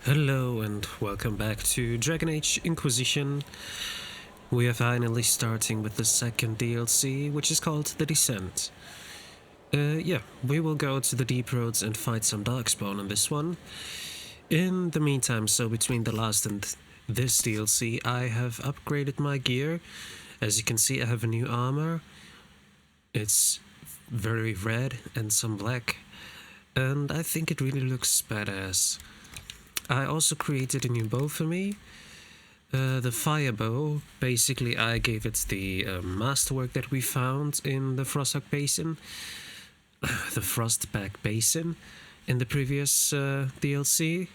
Hello and welcome back to Dragon Age Inquisition. We are finally starting with the second DLC, which is called The Descent. We will go to the deep roads and fight some Darkspawn on this one. In the meantime, so between the last and this DLC, I have upgraded my gear. As you can see, I have a new armor. It's very red and some black, and I think it really looks badass. I also created a new bow for me. The fire bow, basically I gave it the masterwork that we found in the Frostback Basin. The Frostback Basin in the previous DLC,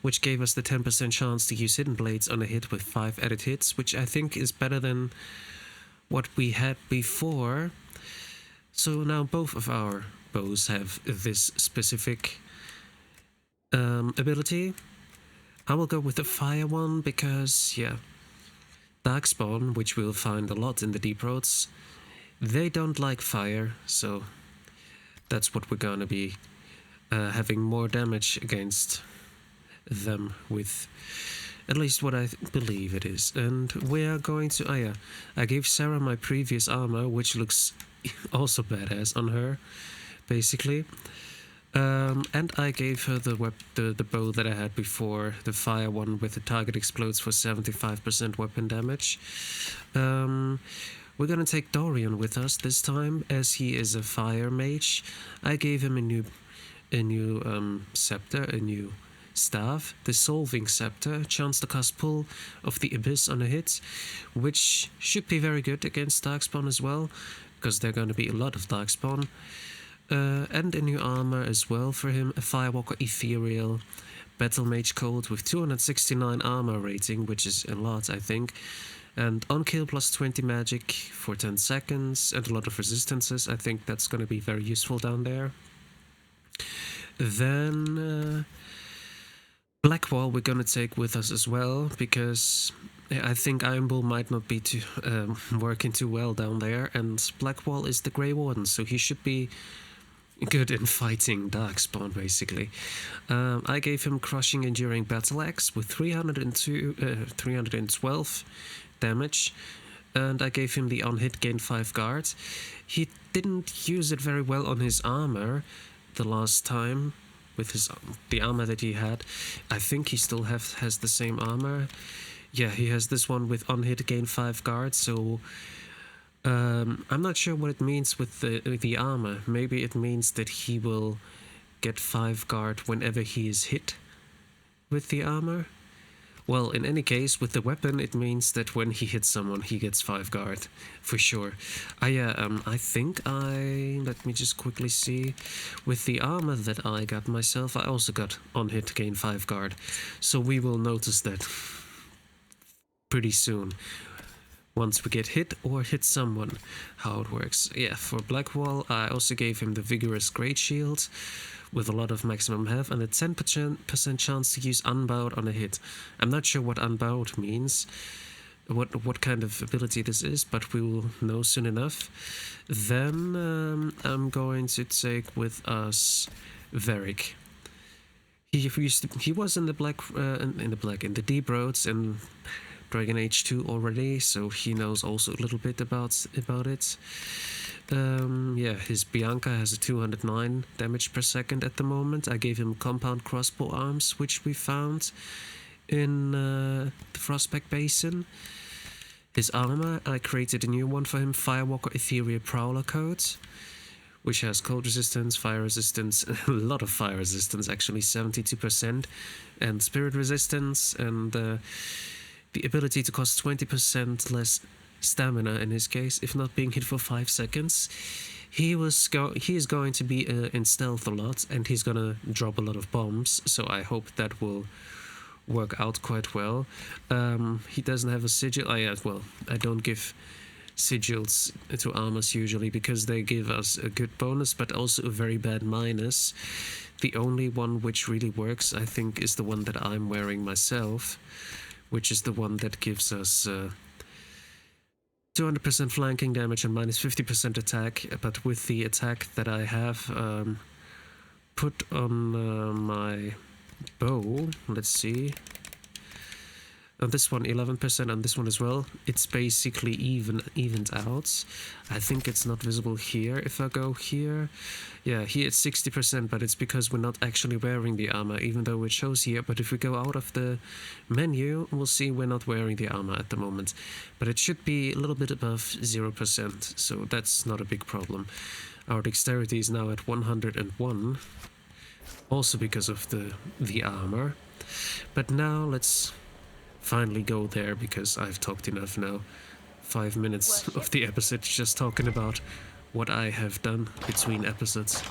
which gave us the 10% chance to use hidden blades on a hit with 5 added hits, which I think is better than what we had before. So now both of our bows have this specific ability. I will go with the fire one because, Darkspawn, which we'll find a lot in the deep roads, they don't like fire, so that's what we're gonna be having more damage against them with, at least what I believe it is. And we are going to, I gave Sarah my previous armor, which looks also badass on her, basically. And I gave her the bow that I had before, the fire one with the target explodes for 75% weapon damage. We're gonna take Dorian with us this time, as he is a fire mage. I gave him a new scepter, a new staff, the Solving Scepter, chance to cast Pull of the Abyss on a hit, which should be very good against Darkspawn as well, because there are gonna be a lot of Darkspawn. And a new armor as well for him, a Firewalker Ethereal Battle Mage Code with 269 armor rating, which is a lot, I think, and on kill plus 20 magic for 10 seconds, and a lot of resistances. I think that's going to be very useful down there. Then Blackwall we're going to take with us as well, because I think Iron Bull might not be working too well down there, and Blackwall is the Grey Warden, so he should be good in fighting Darkspawn, basically. I gave him Crushing Enduring Battle Axe with 312 damage, and I gave him the on-hit gain 5 guard. He didn't use it very well on his armor the last time, with the armor that he had. I think he still has the same armor. Yeah, he has this one with on-hit gain 5 guard, so I'm not sure what it means with the armor. Maybe it means that he will get 5 guard whenever he is hit with the armor. Well, in any case, with the weapon, it means that when he hits someone, he gets 5 guard, for sure. I think let me just quickly see. With the armor that I got myself, I also got on hit gain 5 guard. So we will notice that pretty soon, once we get hit or hit someone, how it works. Yeah, for Blackwall, I also gave him the Vigorous Great Shield with a lot of maximum health and a 10% chance to use Unbowed on a hit. I'm not sure what Unbowed means, what kind of ability this is, but we will know soon enough. Then I'm going to take with us Varric. He was in the deep roads and Dragon Age 2 already, so he knows also a little bit about it. His Bianca has a 209 damage per second at the moment. I gave him compound crossbow arms, which we found in the Frostback Basin. His armor, I created a new one for him, Firewalker Ethereal Prowler Code, which has cold resistance, fire resistance, a lot of fire resistance, actually 72%, and spirit resistance, and the ability to cost 20% less stamina in his case, if not being hit for 5 seconds. He is going to be in stealth a lot, and he's gonna drop a lot of bombs, so I hope that will work out quite well. He doesn't have a sigil. I don't give sigils to armors usually, because they give us a good bonus, but also a very bad minus. The only one which really works, I think, is the one that I'm wearing myself, which is the one that gives us 200% flanking damage and minus 50% attack, but with the attack that I have put on my bow, let's see. On this one 11%, on this one as well. It's basically evened out. I think it's not visible here if I go here. Yeah, here it's 60%, but it's because we're not actually wearing the armor, even though it shows here. But if we go out of the menu, we'll see we're not wearing the armor at the moment. But it should be a little bit above 0%, so that's not a big problem. Our dexterity is now at 101, also because of the armor. But now let's finally go there, because I've talked enough now. 5 minutes of the episode just talking about what I have done between episodes.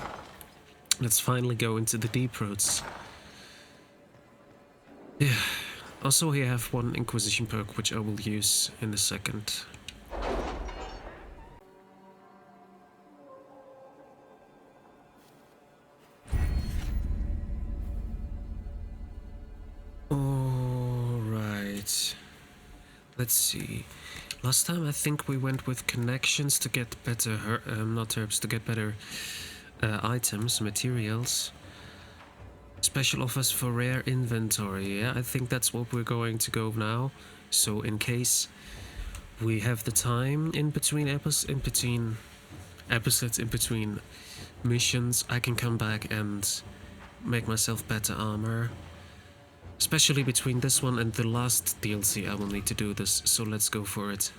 Let's finally go into the deep roads. Yeah. Also, I have one Inquisition perk which I will use in a second. Let's see. Last time I think we went with connections to get better, not herbs, to get better items, materials. Special offers for rare inventory. Yeah, I think that's what we're going to go now. So in case we have the time in between episodes, in between missions, I can come back and make myself better armor. Especially between this one and the last DLC, I will need to do this, so let's go for it.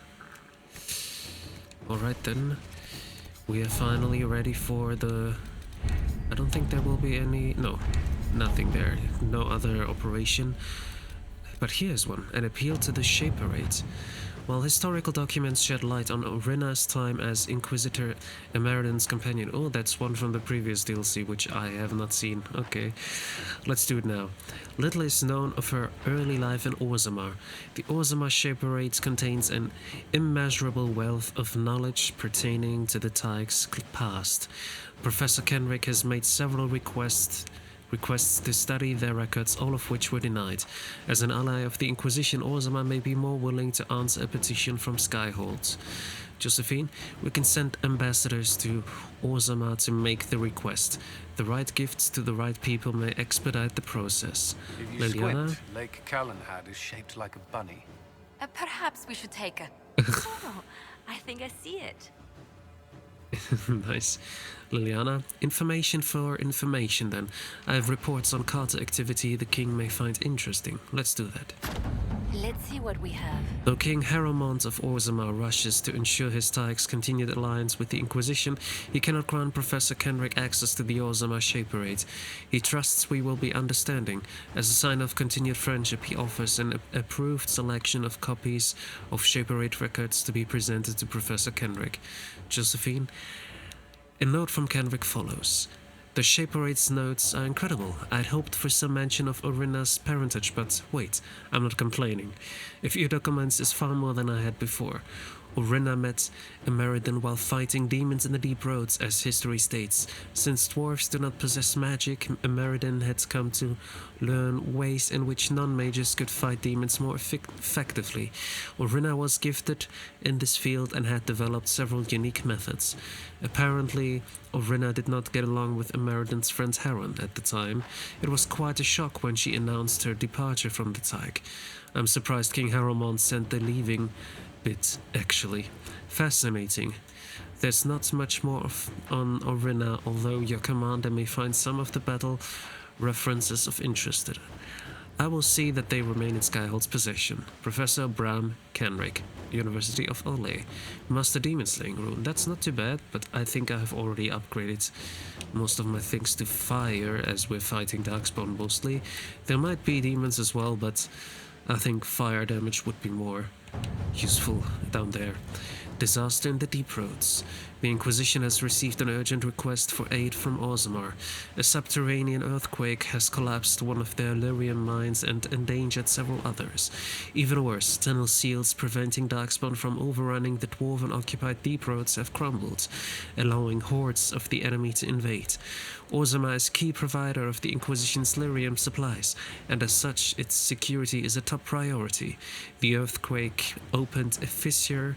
Alright then, we are finally ready for the... I don't think there will be any... no, nothing there, no other operation. But here's one, an appeal to the Shaper Rate. While historical documents shed light on Orina's time as Inquisitor Emeriden's companion. Oh, that's one from the previous DLC, which I have not seen. Okay, let's do it now. Little is known of her early life in Orzammar. The Orzammar Shaper Rate contains an immeasurable wealth of knowledge pertaining to the Tyke's past. Professor Kenrick has made several requests to study their records, all of which were denied. As an ally of the Inquisition, Orzammar may be more willing to answer a petition from Skyhold. Josephine, we can send ambassadors to Orzammar to make the request. The right gifts to the right people may expedite the process. If you squint, Lake Callanhad is shaped like a bunny. Perhaps we should take a... Oh, I think I see it. Nice. Liliana, information for information then. I have reports on Carter activity the king may find interesting. Let's do that. Let's see what we have. Though King Harrowmont of Orzammar rushes to ensure his Tyke's continued alliance with the Inquisition, he cannot grant Professor Kenrick access to the Orzammar Shaper Rate. He trusts we will be understanding. As a sign of continued friendship, he offers an approved selection of copies of Shaper Rate records to be presented to Professor Kenrick. Josephine, a note from Kenrick follows. The Shaper Rate's notes are incredible. I'd hoped for some mention of Orina's parentage, but wait, I'm not complaining. A few documents is far more than I had before. Orina met Emeriden while fighting demons in the deep roads, as history states. Since dwarves do not possess magic, Emeriden had come to learn ways in which non-mages could fight demons more effectively. Orina was gifted in this field and had developed several unique methods. Apparently, Orina did not get along with Emeriden's friend Heron at the time. It was quite a shock when she announced her departure from the Tyke. I'm surprised King Harrowmont sent the leaving bit, actually. Fascinating. There's not much more on Orina, although your commander may find some of the battle references of interest. I will see that they remain in Skyhold's possession. Professor Bram Kenrick, University of Olay. Master Demon Slaying Rune. That's not too bad, but I think I have already upgraded most of my things to fire, as we're fighting Darkspawn mostly. There might be demons as well, but I think fire damage would be more useful down there. Disaster in the deep roads. The Inquisition has received an urgent request for aid from Orzammar. A subterranean earthquake has collapsed one of their lyrium mines and endangered several others. Even worse, tunnel seals preventing Darkspawn from overrunning the dwarven-occupied deep roads have crumbled, allowing hordes of the enemy to invade. Orzammar is key provider of the Inquisition's lyrium supplies, and as such, its security is a top priority. The earthquake opened a fissure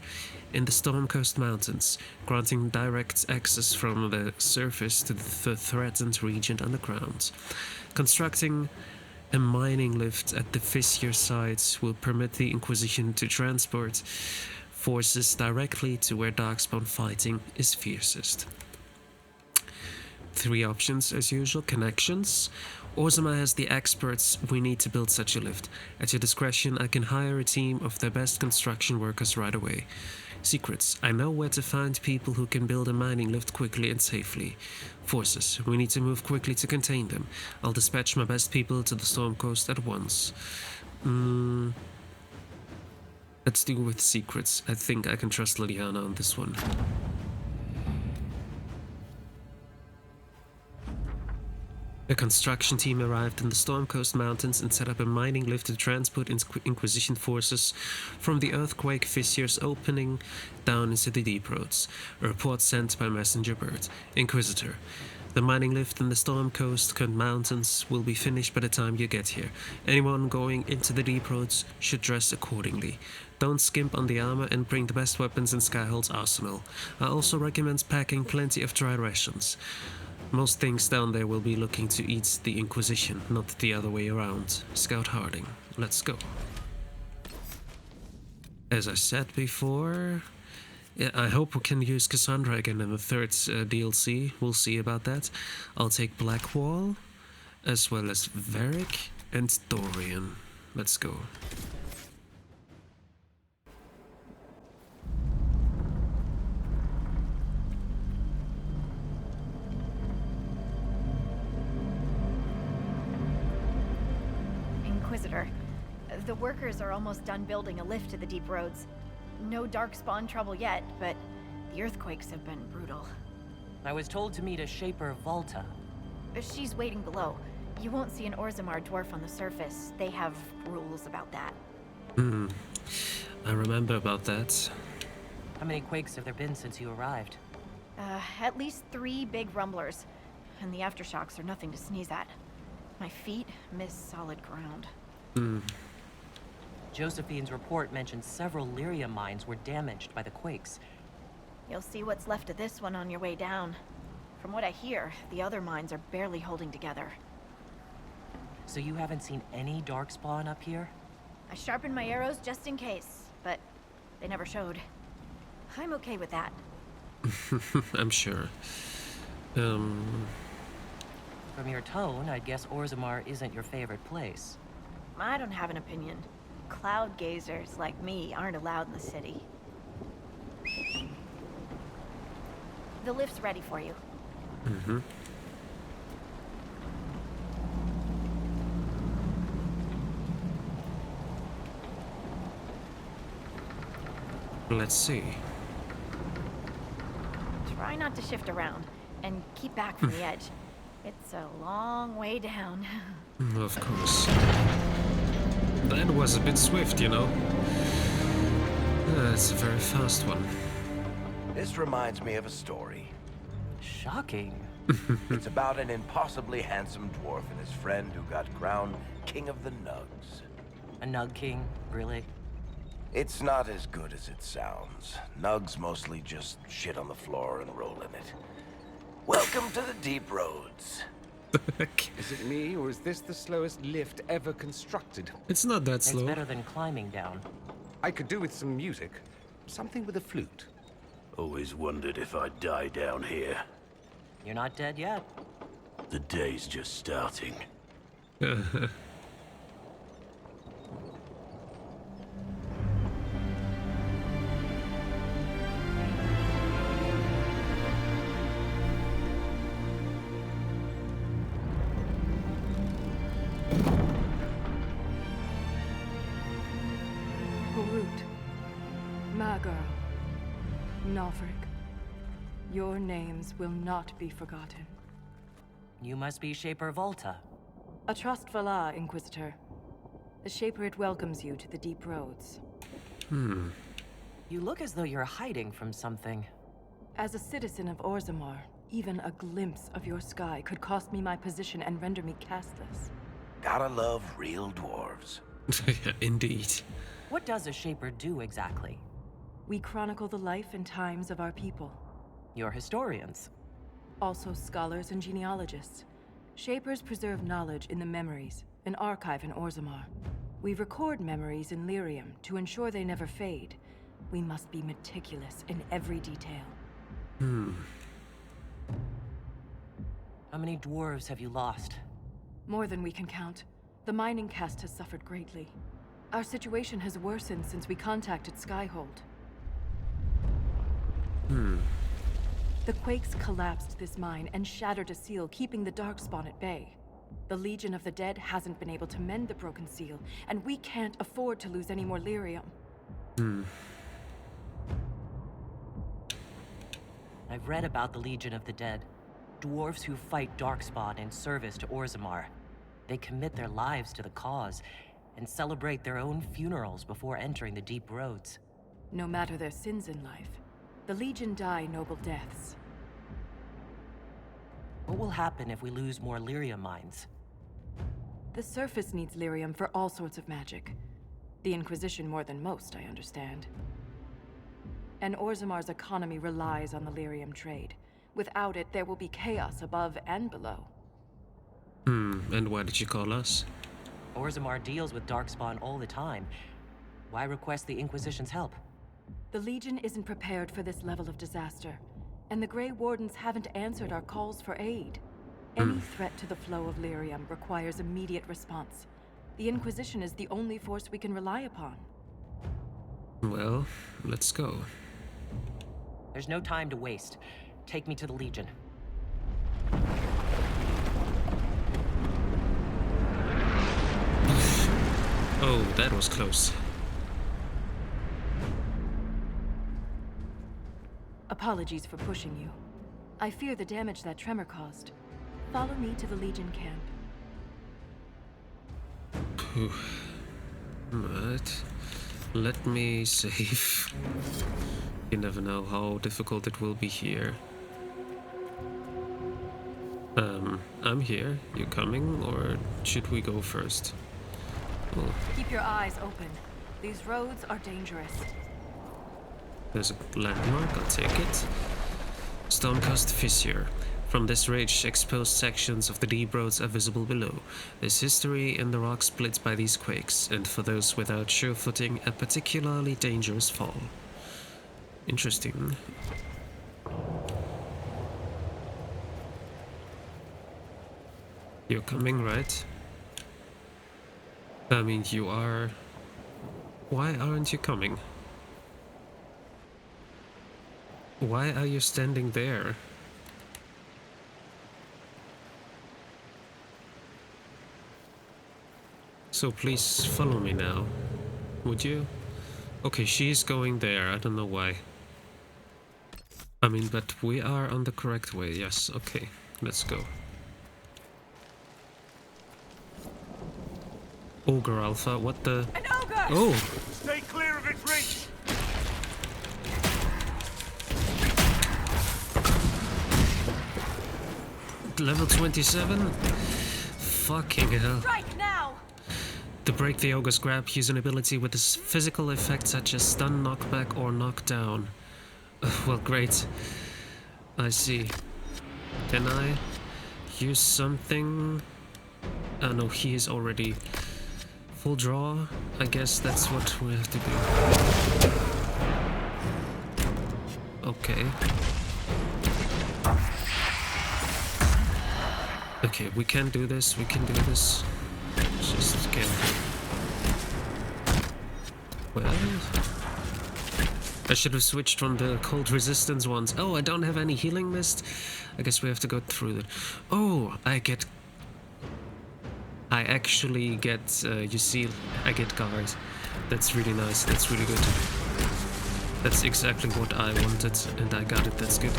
in the Stormcoast Mountains, granting direct access from the surface to the threatened region underground. Constructing A mining lift at the fissure sites will permit the Inquisition to transport forces directly to where Darkspawn fighting is fiercest. 3 options as usual. Connections. Orzama has the experts we need to build such a lift. At your discretion, I can hire a team of the best construction workers right away. Secrets. I know where to find people who can build a mining lift quickly and safely. Forces. We need to move quickly to contain them. I'll dispatch my best people to the Storm Coast at once. Let's deal with secrets. I think I can trust Liliana on this one. A construction team arrived in the Storm Coast Mountains and set up a mining lift to transport Inquisition forces from the earthquake fissures opening down into the deep roads. A report sent by messenger bird. Inquisitor. The mining lift in the Storm Coast Mountains will be finished by the time you get here. Anyone going into the deep roads should dress accordingly. Don't skimp on the armor and bring the best weapons in Skyhold's arsenal. I also recommend packing plenty of dry rations. Most things down there will be looking to eat the Inquisition, not the other way around. Scout Harding, let's go. As I said before, I hope we can use Cassandra again in the 3rd DLC. We'll see about that. I'll take Blackwall, as well as Varric and Dorian. Let's go. Inquisitor, the workers are almost done building a lift to the deep roads. No darkspawn trouble yet, but the earthquakes have been brutal. I was told to meet a Shaper Volta. She's waiting below. You won't see an Orzammar dwarf on the surface. They have rules about that. I remember about that. How many quakes have there been since you arrived? At least 3 big rumblers. And the aftershocks are nothing to sneeze at. My feet miss solid ground. Josephine's report mentioned several Lyria mines were damaged by the quakes. You'll see what's left of this one on your way down. From what I hear, the other mines are barely holding together. So you haven't seen any darkspawn up here? I sharpened my arrows just in case, but they never showed. I'm okay with that. I'm sure. From your tone, I'd guess Orzammar isn't your favorite place. I don't have an opinion. Cloud gazers like me aren't allowed in the city. The lift's ready for you. Let's see. Try not to shift around, and keep back from the edge. It's a long way down. Of course. That was a bit swift, you know. It's a very fast one. This reminds me of a story. Shocking. It's about an impossibly handsome dwarf and his friend who got crowned King of the Nugs. A Nug King, really? It's not as good as it sounds. Nugs mostly just shit on the floor and roll in it. Welcome to the deep roads. Is it me, or is this the slowest lift ever constructed? It's not that It's slow. better than climbing down. I could do with some music. Something with a flute. Always wondered if I'd die down here. You're not dead yet. The day's just starting. Horut, Magor, Novrik, your names will not be forgotten. You must be Shaper Volta. A trust Valar, Inquisitor. The Shaper it welcomes you to the deep roads. You look as though you're hiding from something. As a citizen of Orzammar, even a glimpse of your sky could cost me my position and render me castless. Gotta love real dwarves. Indeed. What does a Shaper do exactly? We chronicle the life and times of our people. You're historians. Also scholars and genealogists. Shapers preserve knowledge in the memories, an archive in Orzammar. We record memories in lyrium to ensure they never fade. We must be meticulous in every detail. How many dwarves have you lost? More than we can count. The mining caste has suffered greatly. Our situation has worsened since we contacted Skyhold. The quakes collapsed this mine and shattered a seal, keeping the Darkspawn at bay. The Legion of the Dead hasn't been able to mend the broken seal, and we can't afford to lose any more lyrium. I've read about the Legion of the Dead. Dwarves who fight Darkspawn in service to Orzammar. They commit their lives to the cause and celebrate their own funerals before entering the deep roads. No matter their sins in life, the Legion die noble deaths. What will happen if we lose more lyrium mines? The surface needs lyrium for all sorts of magic. The Inquisition more than most, I understand. And Orzammar's economy relies on the lyrium trade. Without it, there will be chaos above and below. And why did you call us? Orzammar deals with Darkspawn all the time. Why request the Inquisition's help? The Legion isn't prepared for this level of disaster, and the Grey Wardens haven't answered our calls for aid. Any threat to the flow of lyrium requires immediate response. The Inquisition is the only force we can rely upon. Well, let's go. There's no time to waste. Take me to the Legion. Oh, that was close. Apologies for pushing you. I fear the damage that tremor caused. Follow me to the Legion camp. Right. Let me save. You never know how difficult it will be here. I'm here. You coming, or should we go first? Well, Keep your eyes open. These roads are dangerous. there's a landmark, I'll take it. Stonecast Fissure. From this ridge, exposed sections of the deep roads are visible below. There's history in the rock split by these quakes, and for those without sure footing, a particularly dangerous fall. Interesting. You're coming, right? I mean, you are... Why aren't you coming? Why are you standing there? So please follow me now, would you? Okay, she's going there, I don't know why. I mean, but we are on the correct way, yes, okay, let's go. Ogre Alpha, what the... An ogre! Oh! Stay clear of its reach! Level 27? Fucking hell. Strike now! To break the ogre's grab, use an ability with a physical effect such as stun, knockback, or knockdown. Well, great. I see. Can I use something? No, he is already full draw. I guess that's what we have to do. Okay. Okay, we can do this, we can do this. Just again. Well, I should have switched from the cold resistance ones. Oh, I don't have any healing mist. I guess we have to go through it. Oh, I actually get, you see, I get guard. That's really nice, that's really good. That's exactly what I wanted, and I got it, that's good.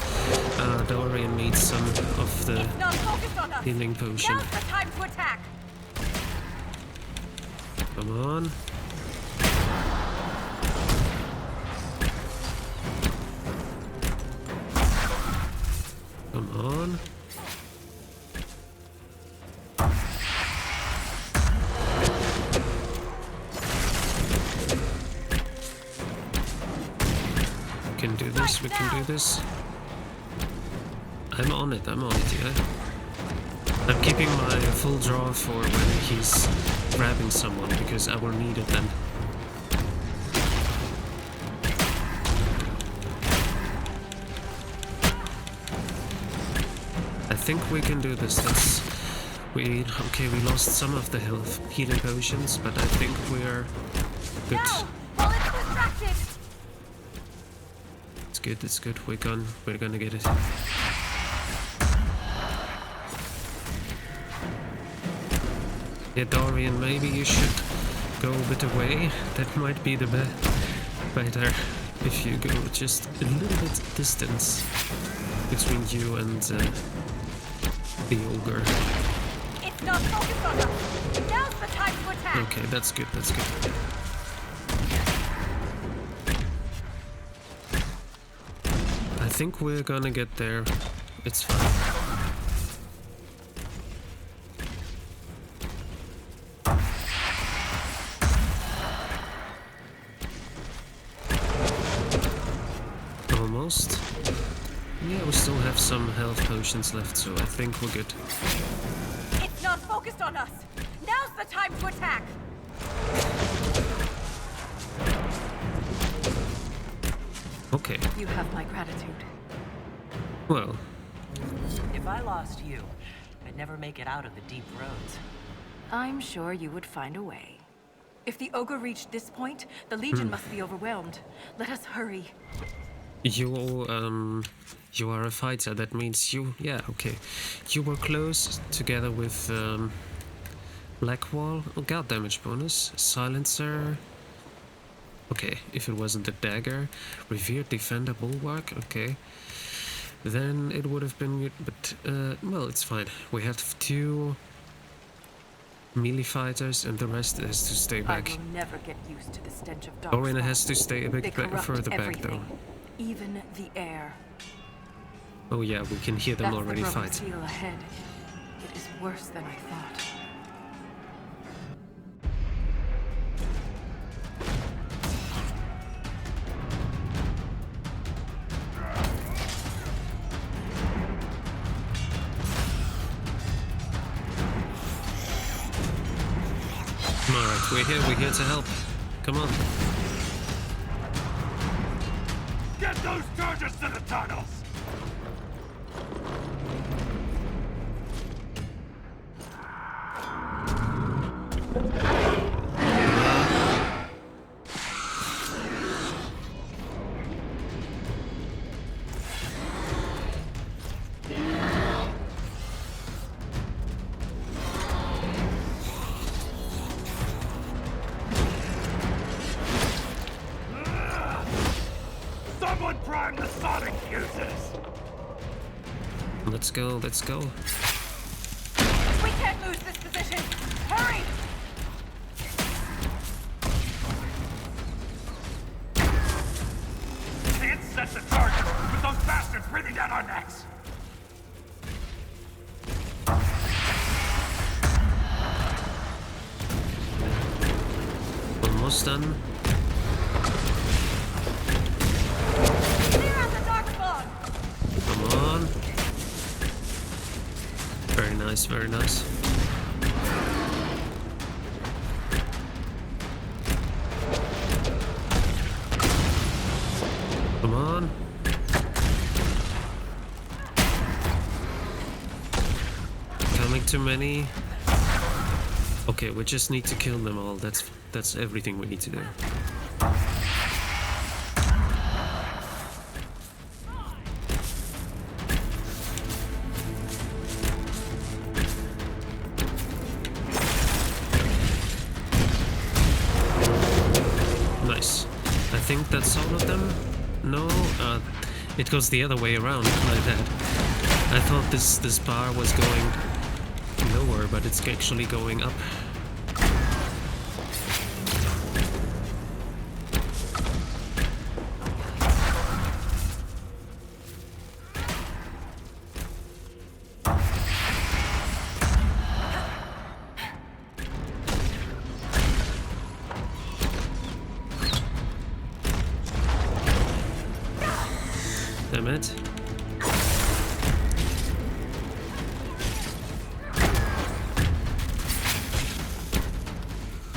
Dorian needs some of the healing potion. Now's the time to attack! Come on. Come on. We can do this, we can do this. I'm on it, yeah. I'm keeping my full draw for when he's grabbing someone, because I will need it then. I think we can do this. We lost some of the health healing potions, but I think we're good. No! Well, it's distracted! It's good, it's good. We're gonna get it. Yeah, Dorian, maybe you should go a bit away. That might be the better if you go just a little bit distance between you and the ogre. It's not focused on us! Now's the time to attack! Okay, that's good, that's good. I think we're gonna get there. It's fine. Almost. Yeah, we still have some health potions left, so I think we're good. It's not focused on us! Now's the time to attack! Okay. You have my gratitude. Well, If I lost you, I'd never make it out of the deep roads. I'm sure you would find a way. If the ogre reached this point, the Legion must be overwhelmed. Let us hurry. you are a fighter. That means yeah, okay. You were close together with Blackwall. Oh, guard damage bonus. Silencer. Okay, if it wasn't a dagger. Revered Defender Bulwark. Okay. Then it would have been, but well, it's fine. We have 2 melee fighters, and the rest has to stay back. I will never get used to the stench of dark. Orina has to stay a bit further back, though. Even the air. Oh yeah, we can hear them already That's the fight. seal ahead. It is worse than I thought. Alright, we're here to help. Come on. Get those charges to the tunnels! Someone prime the sonic fuses! Let's go, let's go. We can't lose this position! Hurry! Can't set the target with those bastards breathing down our necks! Almost done. Clear out the dark spawn! Come on. Very nice, very nice. Come on. Coming too many. Okay, we just need to kill them all. That's everything we need to do. Nice. I think that's all of them. No, it goes the other way around like that. I thought this bar was going lower, but it's actually going up. Damn it.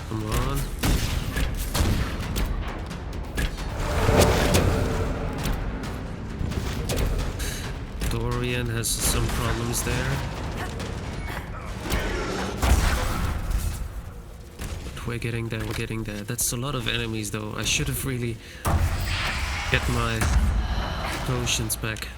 Come on. Dorian has some problems there. But we're getting there, we're getting there. That's a lot of enemies though. I should have really get my potions back.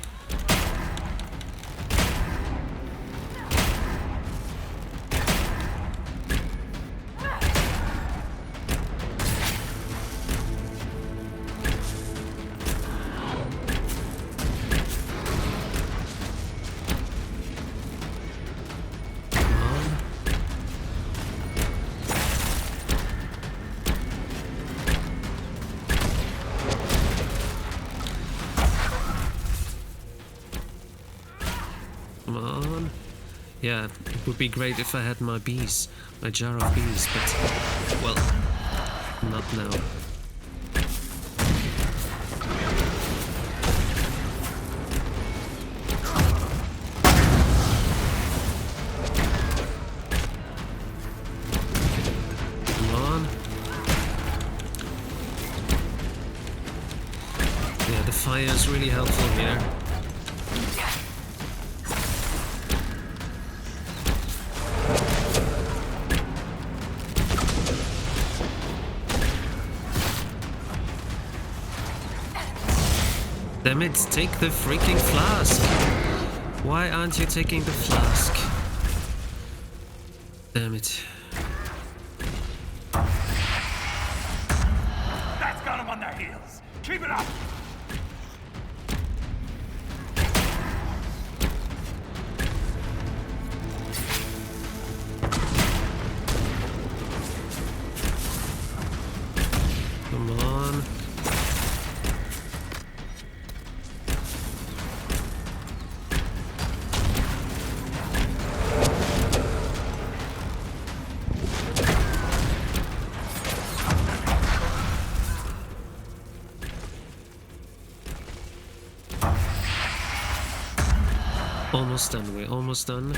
Come on. Yeah, it would be great if I had my bees, my jar of bees, but, well, not now. Come on. Yeah, the fire is really helpful here. Damn it, take the freaking flask! Why aren't you taking the flask? Damn it. That's got them on their heels. Keep it up! Come on. Almost done, we're almost done.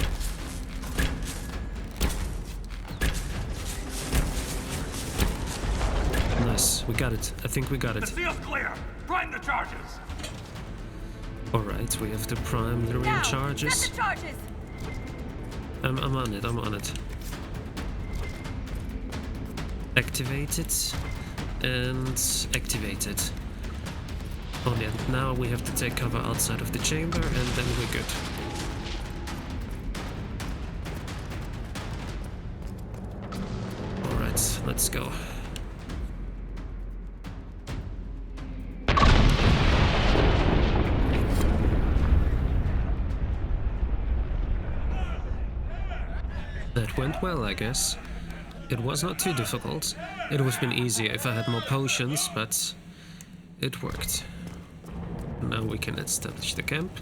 Nice, we got it. I think we got The it. seal's clear. Prime the charges. Alright, we have to prime the Now, charges. set the charges. I'm on it, I'm on it. Activate it. And activate it. Oh yeah, now we have to take cover outside of the chamber and then we're good. Alright, let's go. That went well, I guess. It was not too difficult. It would have been easier if I had more potions, but it worked. Now we can establish the camp,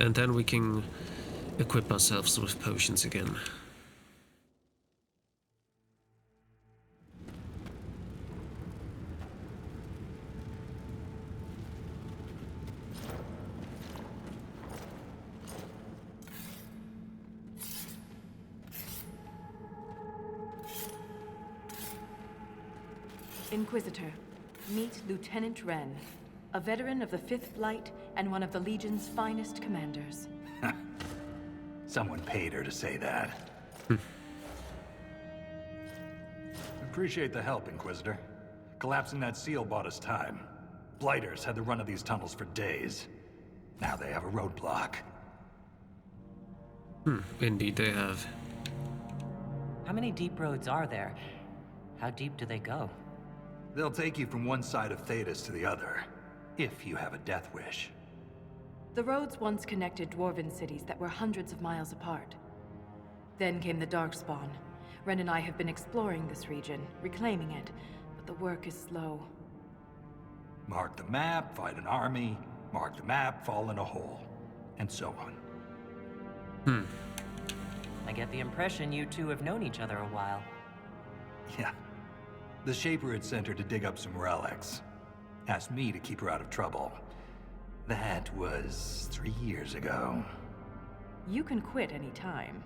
and then we can equip ourselves with potions again. Inquisitor, meet Lieutenant Wren, a veteran of the 5th Flight and one of the Legion's finest commanders. Someone paid her to say that. Appreciate the help, Inquisitor. Collapsing that seal bought us time. Blighters had the run of these tunnels for days. Now they have a roadblock. Indeed they have. How many deep roads are there? How deep do they go? They'll take you from one side of Thetis to the other, if you have a death wish. The roads once connected dwarven cities that were hundreds of miles apart. Then came the Darkspawn. Ren and I have been exploring this region, reclaiming it, but the work is slow. Mark the map, fight an army. Mark the map, fall in a hole. And so on. I get the impression you two have known each other a while. Yeah. The Shaper had sent her to dig up some relics. Asked me to keep her out of trouble. That was 3 years ago. You can quit any time.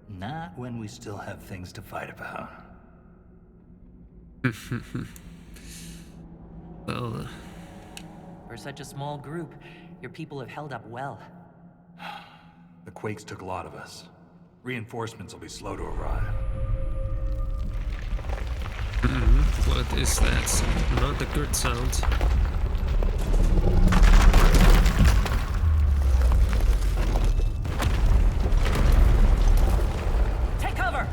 Not when we still have things to fight about. Well, For such a small group, your people have held up well. The quakes took a lot of us. Reinforcements will be slow to arrive. what is that? Not a good sound. Take cover!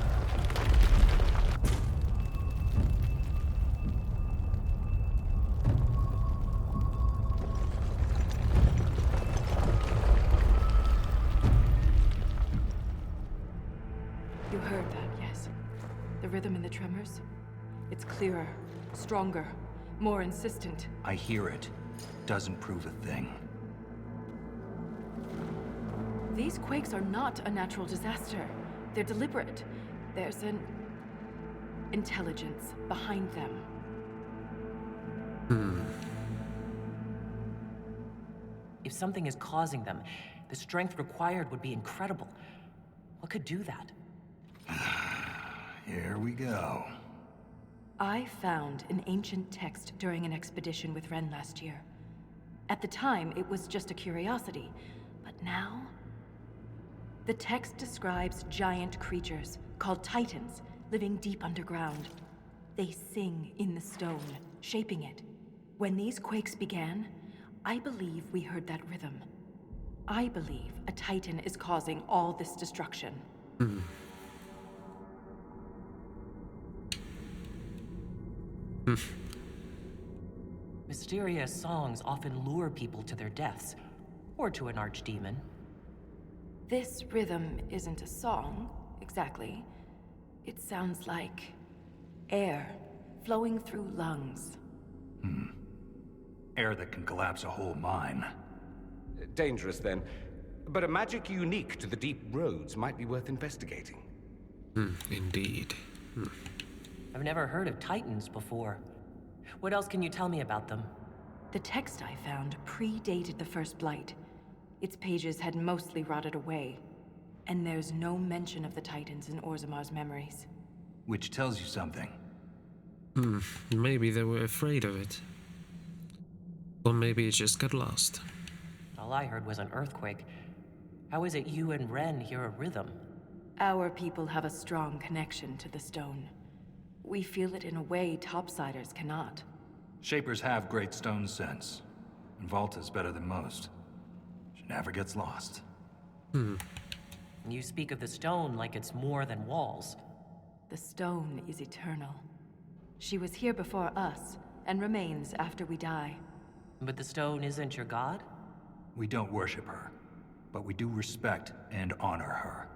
You heard that, yes? The rhythm in the tremors? It's clearer, stronger, more insistent. I hear it. Doesn't prove a thing. These quakes are not a natural disaster. They're deliberate. There's an intelligence behind them. If something is causing them, the strength required would be incredible. What could do that? Here we go. I found an ancient text during an expedition with Ren last year. At the time, it was just a curiosity, but now... The text describes giant creatures, called Titans, living deep underground. They sing in the stone, shaping it. When these quakes began, I believe we heard that rhythm. I believe a Titan is causing all this destruction. Mysterious songs often lure people to their deaths, or to an archdemon. This rhythm isn't a song, exactly. It sounds like air flowing through lungs. Air that can collapse a whole mine. Dangerous then. But a magic unique to the deep roads might be worth investigating. Indeed. I've never heard of Titans before. What else can you tell me about them? The text I found predated the First Blight. Its pages had mostly rotted away, and there's no mention of the Titans in Orzamar's memories. Which tells you something. Maybe they were afraid of it. Or maybe it just got lost. All I heard was an earthquake. How is it you and Ren hear a rhythm? Our people have a strong connection to the stone. We feel it in a way topsiders cannot. Shapers have great stone sense. And Volta's better than most. She never gets lost. You speak of the stone like it's more than walls. The stone is eternal. She was here before us, and remains after we die. But the stone isn't your god? We don't worship her, but we do respect and honor her.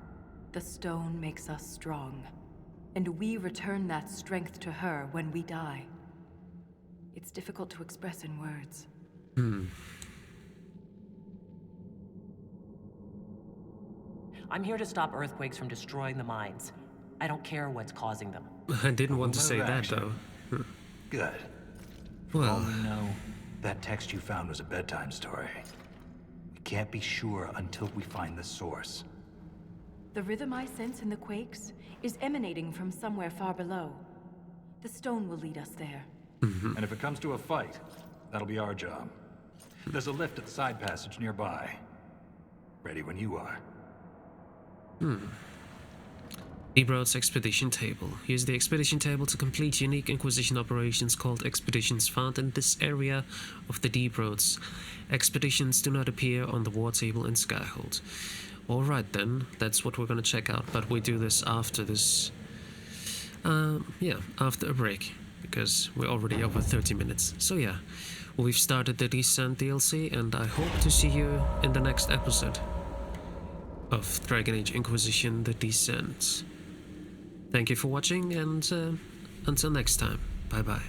The stone makes us strong, and we return that strength to her when we die. It's difficult to express in words. I'm here to stop earthquakes from destroying the mines. I don't care what's causing them. I didn't want to Moment say of that, action. though. Good. For all Well, we know, that text you found was a bedtime story. We can't be sure until we find the source. The rhythm I sense in the quakes is emanating from somewhere far below. The stone will lead us there. And if it comes to a fight, that'll be our job. There's a lift at the side passage nearby. Ready when you are. Deep Roads Expedition Table. Use the Expedition Table to complete unique Inquisition operations called expeditions found in this area of the Deep Roads. Expeditions do not appear on the War Table in Skyhold. Alright then, that's what we're gonna check out, but we do this after this... after a break, because we're already over 30 minutes. So yeah, we've started the Descent DLC, and I hope to see you in the next episode of Dragon Age Inquisition: The Descent. Thank you for watching, and until next time, bye bye.